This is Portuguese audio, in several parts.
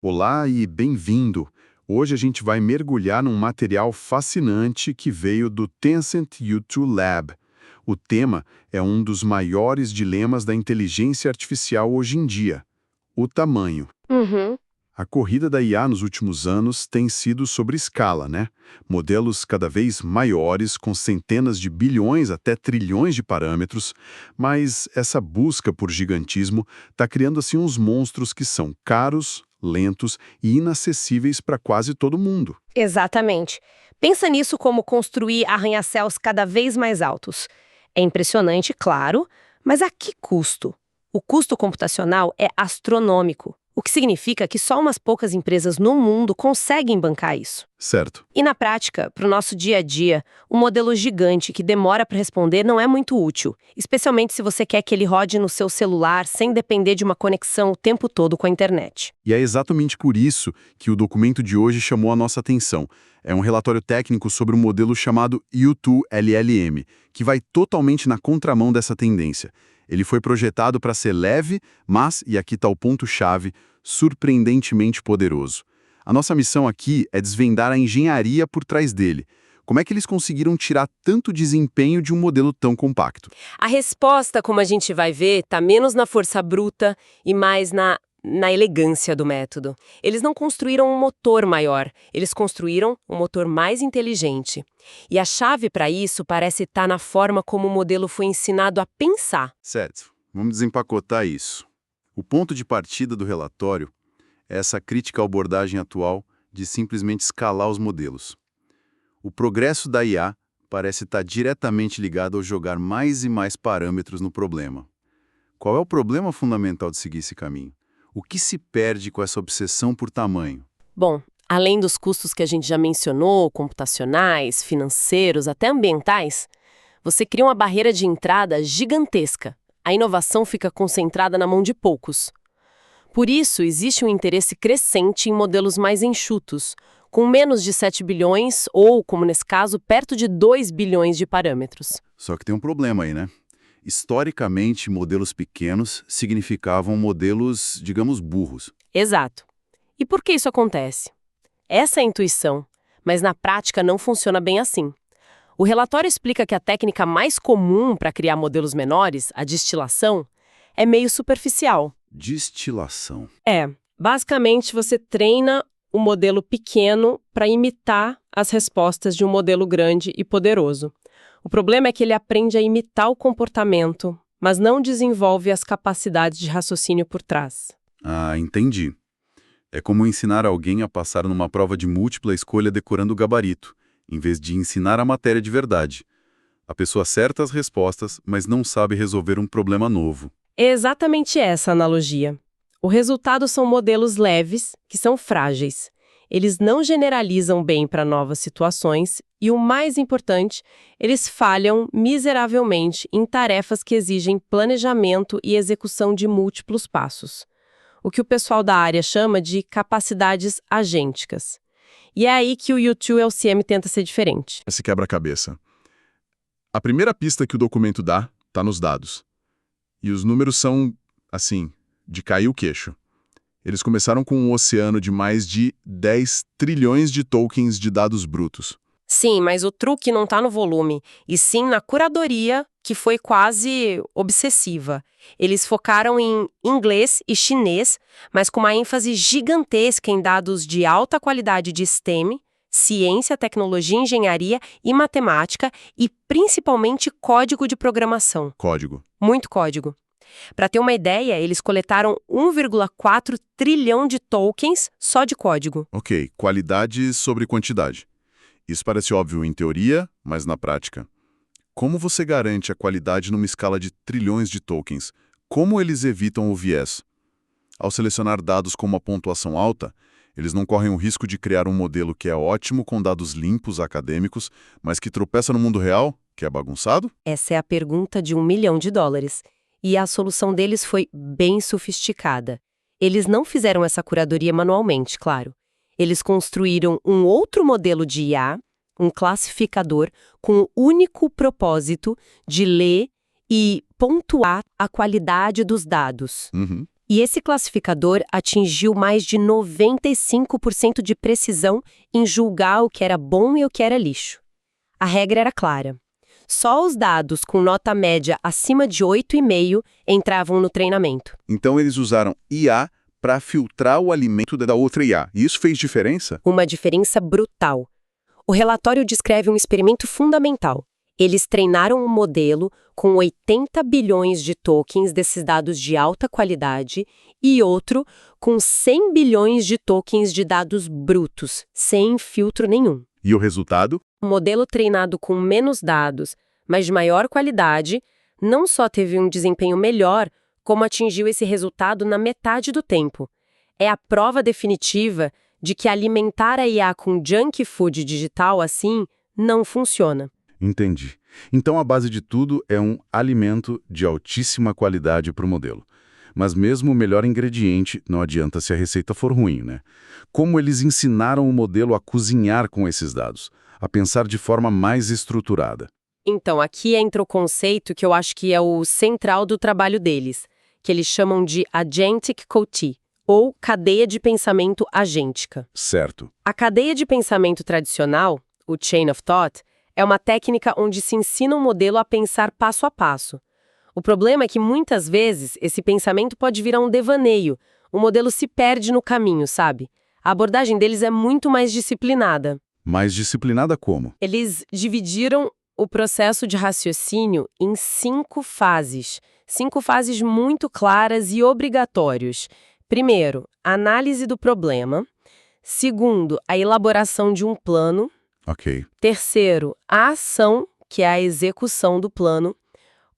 Olá e bem-vindo! Hoje a gente vai mergulhar num material fascinante que veio do Tencent U2 Lab. O tema é um dos maiores dilemas da inteligência artificial hoje em dia: o tamanho. Uhum. A corrida da IA nos últimos anos tem sido sobre escala, né? Modelos cada vez maiores, com centenas de bilhões até trilhões de parâmetros, mas essa busca por gigantismo está criando assim uns monstros que são caros, lentos e inacessíveis para quase todo mundo. Exatamente. Pensa nisso como construir arranha-céus cada vez mais altos. É impressionante, claro, mas a que custo? O custo computacional é astronômico, o que significa que só umas poucas empresas no mundo conseguem bancar isso. Certo. E na prática, para o nosso dia a dia, um modelo gigante que demora para responder não é muito útil, especialmente se você quer que ele rode no seu celular sem depender de uma conexão o tempo todo com a internet. E é exatamente por isso que o documento de hoje chamou a nossa atenção. É um relatório técnico sobre um modelo chamado U2 LLM, que vai totalmente na contramão dessa tendência. Ele foi projetado para ser leve, mas, e aqui está o ponto-chave, surpreendentemente poderoso. A nossa missão aqui é desvendar a engenharia por trás dele. Como é que eles conseguiram tirar tanto desempenho de um modelo tão compacto? A resposta, como a gente vai ver, está menos na força bruta e mais na elegância do método. Eles não construíram um motor maior, eles construíram um motor mais inteligente. E a chave para isso parece estar na forma como o modelo foi ensinado a pensar. Certo, vamos desempacotar isso. O ponto de partida do relatório é essa crítica à abordagem atual de simplesmente escalar os modelos. O progresso da IA parece estar diretamente ligado ao jogar mais e mais parâmetros no problema. Qual é o problema fundamental de seguir esse caminho? O que se perde com essa obsessão por tamanho? Bom, além dos custos que a gente já mencionou, computacionais, financeiros, até ambientais, você cria uma barreira de entrada gigantesca. A inovação fica concentrada na mão de poucos. Por isso, existe um interesse crescente em modelos mais enxutos, com menos de 7 bilhões ou, como nesse caso, perto de 2 bilhões de parâmetros. Só que tem um problema aí, né? Historicamente, modelos pequenos significavam modelos, digamos, burros. Exato. E por que isso acontece? Essa é a intuição, mas na prática não funciona bem assim. O relatório explica que a técnica mais comum para criar modelos menores, a distilação, é meio superficial. Distilação. Basicamente você treina um modelo pequeno para imitar as respostas de um modelo grande e poderoso. O problema é que ele aprende a imitar o comportamento, mas não desenvolve as capacidades de raciocínio por trás. Ah, entendi. É como ensinar alguém a passar numa prova de múltipla escolha decorando o gabarito, em vez de ensinar a matéria de verdade. A pessoa acerta as respostas, mas não sabe resolver um problema novo. É exatamente essa a analogia. O resultado são modelos leves, que são frágeis. Eles não generalizam bem para novas situações e, o mais importante, eles falham miseravelmente em tarefas que exigem planejamento e execução de múltiplos passos. O que o pessoal da área chama de capacidades agênticas. E é aí que o U2 LCM tenta ser diferente. Esse quebra-cabeça. A primeira pista que o documento dá está nos dados. E os números são, assim, de cair o queixo. Eles começaram com um oceano de mais de 10 trilhões de tokens de dados brutos. Sim, mas o truque não está no volume, e sim na curadoria, que foi quase obsessiva. Eles focaram em inglês e chinês, mas com uma ênfase gigantesca em dados de alta qualidade de STEM, ciência, tecnologia, engenharia e matemática, e principalmente código de programação. Código. Muito código. Para ter uma ideia, eles coletaram 1,4 trilhão de tokens só de código. Ok, qualidade sobre quantidade. Isso parece óbvio em teoria, mas na prática. Como você garante a qualidade numa escala de trilhões de tokens? Como eles evitam o viés? Ao selecionar dados com uma pontuação alta, eles não correm o risco de criar um modelo que é ótimo com dados limpos acadêmicos, mas que tropeça no mundo real, que é bagunçado? Essa é a pergunta de $1 milhão. E a solução deles foi bem sofisticada. Eles não fizeram essa curadoria manualmente, claro. Eles construíram um outro modelo de IA, um classificador, com o único propósito de ler e pontuar a qualidade dos dados. Uhum. E esse classificador atingiu mais de 95% de precisão em julgar o que era bom e o que era lixo. A regra era clara. Só os dados com nota média acima de 8,5 entravam no treinamento. Então eles usaram IA para filtrar o alimento da outra IA. E isso fez diferença? Uma diferença brutal. O relatório descreve um experimento fundamental. Eles treinaram um modelo com 80 bilhões de tokens desses dados de alta qualidade e outro com 100 bilhões de tokens de dados brutos, sem filtro nenhum. E o resultado? O modelo treinado com menos dados, mas de maior qualidade, não só teve um desempenho melhor, como atingiu esse resultado na metade do tempo. É a prova definitiva de que alimentar a IA com junk food digital assim não funciona. Entendi. Então a base de tudo é um alimento de altíssima qualidade para o modelo. Mas mesmo o melhor ingrediente, não adianta se a receita for ruim, né? Como eles ensinaram o modelo a cozinhar com esses dados, a pensar de forma mais estruturada? Então, aqui entra o conceito que eu acho que é o central do trabalho deles, que eles chamam de Agentic QT, ou cadeia de pensamento agêntica. Certo. A cadeia de pensamento tradicional, o Chain of Thought, é uma técnica onde se ensina um modelo a pensar passo a passo. O problema é que muitas vezes esse pensamento pode virar um devaneio, o modelo se perde no caminho, sabe? A abordagem deles é muito mais disciplinada. Mais disciplinada como? Eles dividiram o processo de raciocínio em 5 fases. 5 fases muito claras e obrigatórias. Primeiro, a análise do problema. Segundo, a elaboração de um plano. Ok. Terceiro, a ação, que é a execução do plano.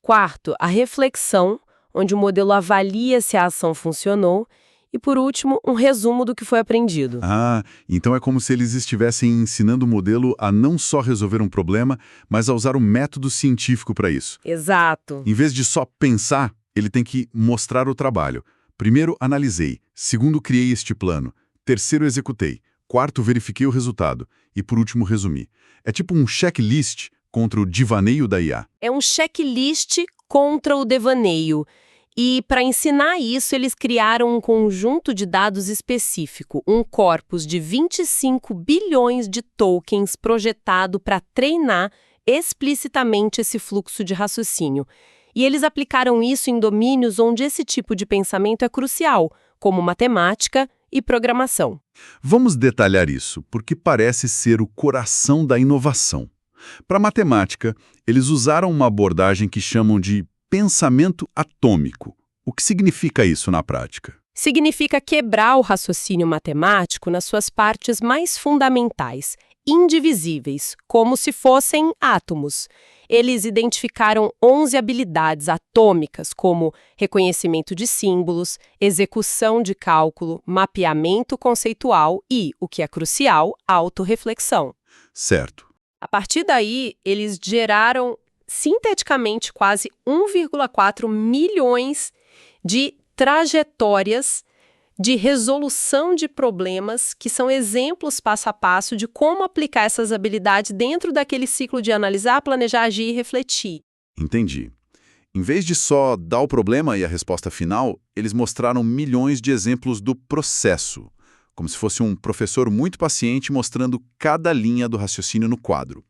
Quarto, a reflexão, onde o modelo avalia se a ação funcionou. E, por último, um resumo do que foi aprendido. Ah, então é como se eles estivessem ensinando o modelo a não só resolver um problema, mas a usar um método científico para isso. Exato. Em vez de só pensar, ele tem que mostrar o trabalho. Primeiro, analisei. Segundo, criei este plano. Terceiro, executei. Quarto, verifiquei o resultado. E, por último, resumi. É tipo um checklist contra o divaneio da IA. É um checklist contra o devaneio. E, para ensinar isso, eles criaram um conjunto de dados específico, um corpus de 25 bilhões de tokens projetado para treinar explicitamente esse fluxo de raciocínio. E eles aplicaram isso em domínios onde esse tipo de pensamento é crucial, como matemática e programação. Vamos detalhar isso, porque parece ser o coração da inovação. Para matemática, eles usaram uma abordagem que chamam de pensamento atômico. O que significa isso na prática? Significa quebrar o raciocínio matemático nas suas partes mais fundamentais, indivisíveis, como se fossem átomos. Eles identificaram 11 habilidades atômicas, como reconhecimento de símbolos, execução de cálculo, mapeamento conceitual e, o que é crucial, autorreflexão. Certo. A partir daí, eles geraram sinteticamente quase 1,4 milhões de trajetórias de resolução de problemas que são exemplos passo a passo de como aplicar essas habilidades dentro daquele ciclo de analisar, planejar, agir e refletir. Entendi. Em vez de só dar o problema e a resposta final, eles mostraram milhões de exemplos do processo, como se fosse um professor muito paciente mostrando cada linha do raciocínio no quadro.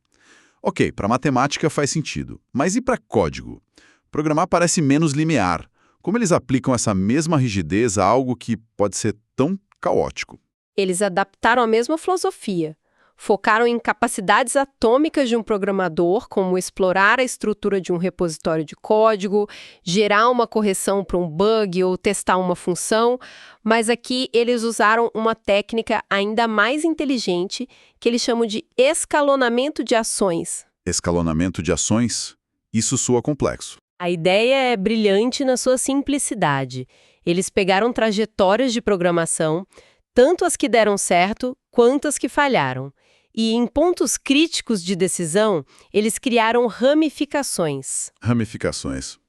Ok, para matemática faz sentido, mas e para código? Programar parece menos linear. Como eles aplicam essa mesma rigidez a algo que pode ser tão caótico? Eles adaptaram a mesma filosofia. Focaram em capacidades atômicas de um programador, como explorar a estrutura de um repositório de código, gerar uma correção para um bug ou testar uma função, mas aqui eles usaram uma técnica ainda mais inteligente que eles chamam de escalonamento de ações. Escalonamento de ações? Isso soa complexo. A ideia é brilhante na sua simplicidade. Eles pegaram trajetórias de programação, tanto as que deram certo quanto as que falharam. E em pontos críticos de decisão, eles criaram ramificações. Ramificações.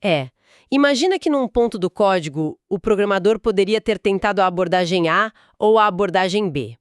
Imagina que num ponto do código, o programador poderia ter tentado a abordagem A ou a abordagem B.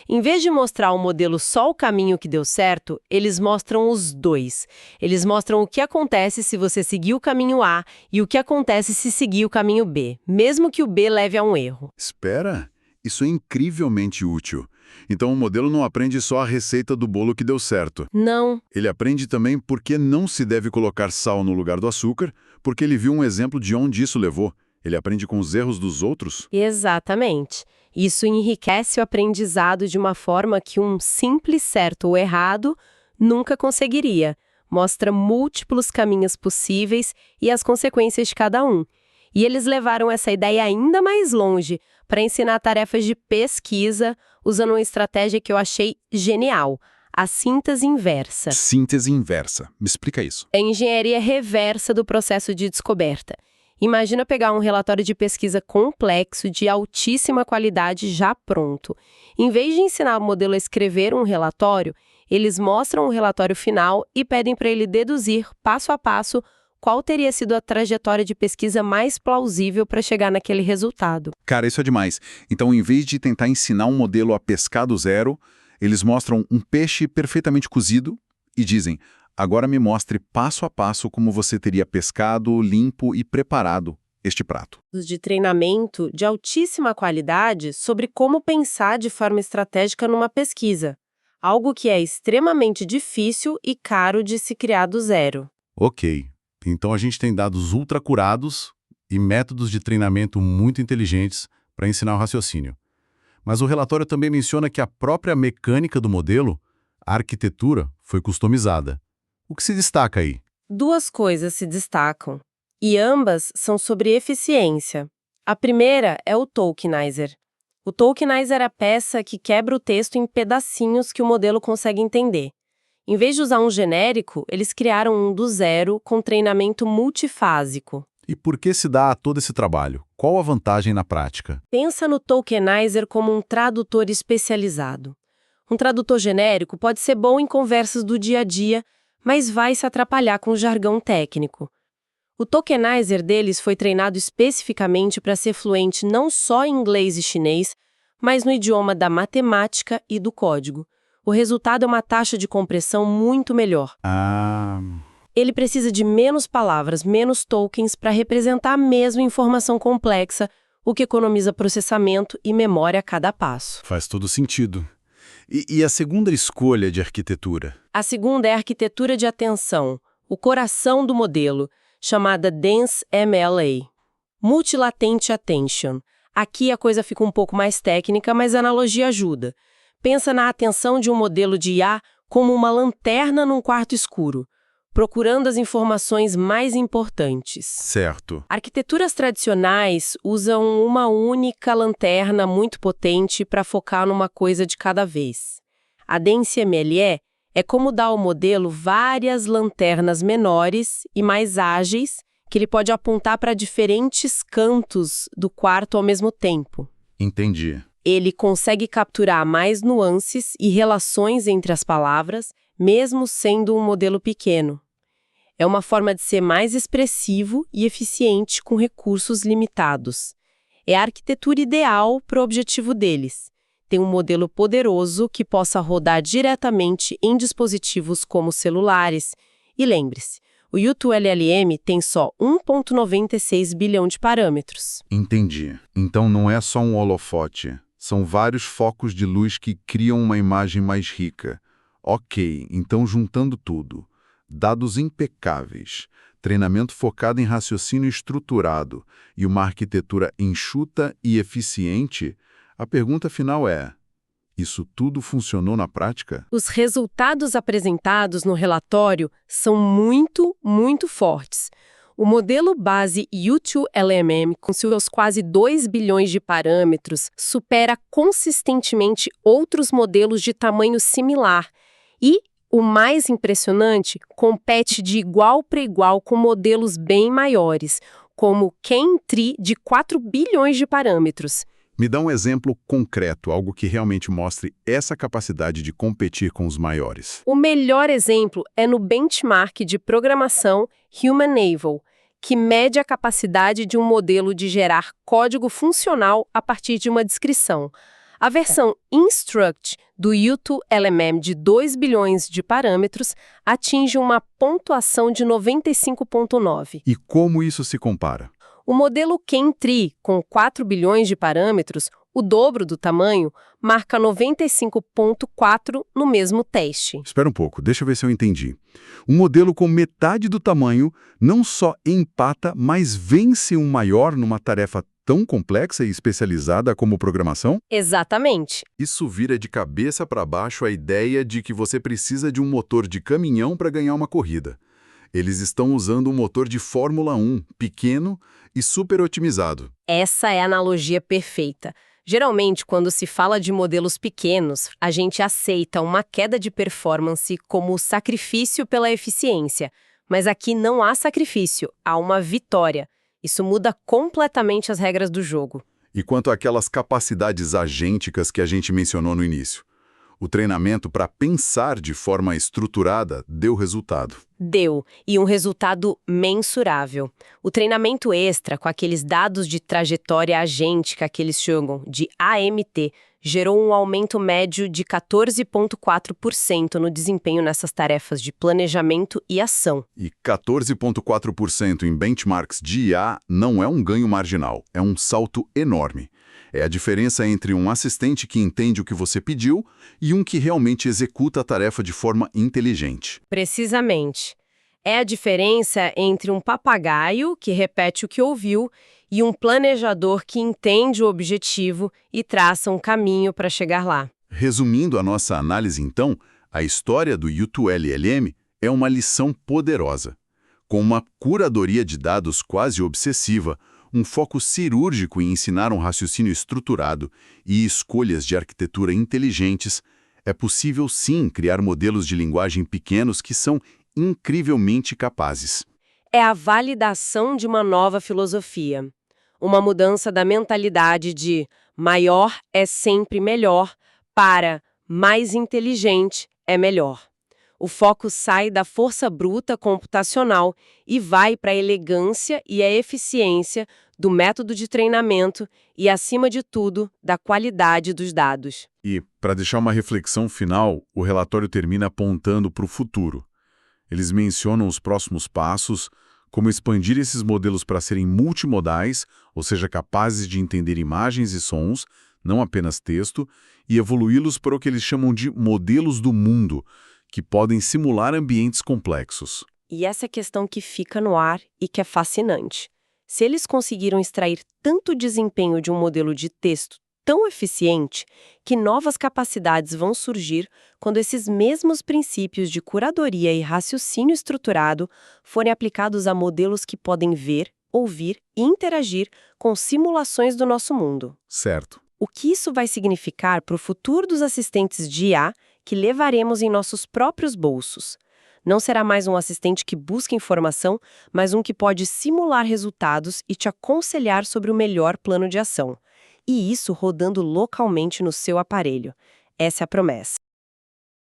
Em vez de mostrar ao modelo só o caminho que deu certo, eles mostram os dois. Eles mostram o que acontece se você seguir o caminho A e o que acontece se seguir o caminho B, mesmo que o B leve a um erro. Espera, isso é incrivelmente útil. Então o modelo não aprende só a receita do bolo que deu certo. Não. Ele aprende também por que não se deve colocar sal no lugar do açúcar, porque ele viu um exemplo de onde isso levou. Ele aprende com os erros dos outros? Exatamente. Isso enriquece o aprendizado de uma forma que um simples certo ou errado nunca conseguiria. Mostra múltiplos caminhos possíveis e as consequências de cada um. E eles levaram essa ideia ainda mais longe para ensinar tarefas de pesquisa, usando uma estratégia que eu achei genial, a síntese inversa. Síntese inversa. Me explica isso. É a engenharia reversa do processo de descoberta. Imagina pegar um relatório de pesquisa complexo, de altíssima qualidade, já pronto. Em vez de ensinar o modelo a escrever um relatório, eles mostram o relatório final e pedem para ele deduzir, passo a passo, qual teria sido a trajetória de pesquisa mais plausível para chegar naquele resultado. Cara, isso é demais. Então, em vez de tentar ensinar um modelo a pescar do zero, eles mostram um peixe perfeitamente cozido e dizem: agora me mostre passo a passo como você teria pescado, limpo e preparado este prato. De treinamento de altíssima qualidade sobre como pensar de forma estratégica numa pesquisa. Algo que é extremamente difícil e caro de se criar do zero. Ok. Então a gente tem dados ultra curados e métodos de treinamento muito inteligentes para ensinar o raciocínio. Mas o relatório também menciona que a própria mecânica do modelo, a arquitetura, foi customizada. O que se destaca aí? Duas coisas se destacam, e ambas são sobre eficiência. A primeira é o tokenizer. O tokenizer é a peça que quebra o texto em pedacinhos que o modelo consegue entender. Em vez de usar um genérico, eles criaram um do zero com treinamento multifásico. E por que se dá todo esse trabalho? Qual a vantagem na prática? Pensa no tokenizer como um tradutor especializado. Um tradutor genérico pode ser bom em conversas do dia a dia, mas vai se atrapalhar com o jargão técnico. O tokenizer deles foi treinado especificamente para ser fluente não só em inglês e chinês, mas no idioma da matemática e do código. O resultado é uma taxa de compressão muito melhor. Ele precisa de menos palavras, menos tokens para representar a mesma informação complexa, o que economiza processamento e memória a cada passo. Faz todo sentido. E a segunda escolha de arquitetura? A segunda é a arquitetura de atenção, o coração do modelo, chamada Dense MLA. Multilatente Attention. Aqui a coisa fica um pouco mais técnica, mas a analogia ajuda. Pensa na atenção de um modelo de IA como uma lanterna num quarto escuro, procurando as informações mais importantes. Certo. Arquiteturas tradicionais usam uma única lanterna muito potente para focar numa coisa de cada vez. A Dense MLE é como dar ao modelo várias lanternas menores e mais ágeis que ele pode apontar para diferentes cantos do quarto ao mesmo tempo. Entendi. Ele consegue capturar mais nuances e relações entre as palavras, mesmo sendo um modelo pequeno. É uma forma de ser mais expressivo e eficiente com recursos limitados. É a arquitetura ideal para o objetivo deles. Tem um modelo poderoso que possa rodar diretamente em dispositivos como celulares. E lembre-se, o U2LLM tem só 1,96 bilhão de parâmetros. Entendi. Então não é só um holofote. São vários focos de luz que criam uma imagem mais rica. Ok, então juntando tudo. Dados impecáveis, treinamento focado em raciocínio estruturado e uma arquitetura enxuta e eficiente, a pergunta final é: isso tudo funcionou na prática? Os resultados apresentados no relatório são muito, muito fortes. O modelo base U2LMM, com seus quase 2 bilhões de parâmetros, supera consistentemente outros modelos de tamanho similar e, o mais impressionante, compete de igual para igual com modelos bem maiores, como o Ken-Tree de 4 bilhões de parâmetros. Me dá um exemplo concreto, algo que realmente mostre essa capacidade de competir com os maiores. O melhor exemplo é no benchmark de programação Human Naval, que mede a capacidade de um modelo de gerar código funcional a partir de uma descrição. A versão Instruct do U2LMM de 2 bilhões de parâmetros atinge uma pontuação de 95,9. E como isso se compara? O modelo Ken-Tree, com 4 bilhões de parâmetros, o dobro do tamanho, marca 95,4 no mesmo teste. Espera um pouco, deixa eu ver se eu entendi. Um modelo com metade do tamanho não só empata, mas vence um maior numa tarefa tão complexa e especializada como programação? Exatamente. Isso vira de cabeça para baixo a ideia de que você precisa de um motor de caminhão para ganhar uma corrida. Eles estão usando um motor de Fórmula 1, pequeno e super otimizado. Essa é a analogia perfeita. Geralmente, quando se fala de modelos pequenos, a gente aceita uma queda de performance como sacrifício pela eficiência. Mas aqui não há sacrifício, há uma vitória. Isso muda completamente as regras do jogo. E quanto àquelas capacidades agênticas que a gente mencionou no início? O treinamento para pensar de forma estruturada deu resultado. Deu, e um resultado mensurável. O treinamento extra, com aqueles dados de trajetória agêntica que eles chamam de AMT, gerou um aumento médio de 14,4% no desempenho nessas tarefas de planejamento e ação. E 14,4% em benchmarks de IA não é um ganho marginal, é um salto enorme. É a diferença entre um assistente que entende o que você pediu e um que realmente executa a tarefa de forma inteligente. Precisamente. É a diferença entre um papagaio que repete o que ouviu e um planejador que entende o objetivo e traça um caminho para chegar lá. Resumindo a nossa análise, então, a história do U2LLM é uma lição poderosa. Com uma curadoria de dados quase obsessiva, um foco cirúrgico em ensinar um raciocínio estruturado e escolhas de arquitetura inteligentes, é possível sim criar modelos de linguagem pequenos que são incrivelmente capazes. É a validação de uma nova filosofia. Uma mudança da mentalidade de maior é sempre melhor para mais inteligente é melhor. O foco sai da força bruta computacional e vai para a elegância e a eficiência do método de treinamento e, acima de tudo, da qualidade dos dados. E, para deixar uma reflexão final, o relatório termina apontando para o futuro. Eles mencionam os próximos passos, como expandir esses modelos para serem multimodais, ou seja, capazes de entender imagens e sons, não apenas texto, e evoluí-los para o que eles chamam de modelos do mundo, que podem simular ambientes complexos. E essa é a questão que fica no ar e que é fascinante. Se eles conseguiram extrair tanto desempenho de um modelo de texto tão eficiente, que novas capacidades vão surgir quando esses mesmos princípios de curadoria e raciocínio estruturado forem aplicados a modelos que podem ver, ouvir e interagir com simulações do nosso mundo. Certo. O que isso vai significar para o futuro dos assistentes de IA que levaremos em nossos próprios bolsos? Não será mais um assistente que busca informação, mas um que pode simular resultados e te aconselhar sobre o melhor plano de ação. E isso rodando localmente no seu aparelho. Essa é a promessa.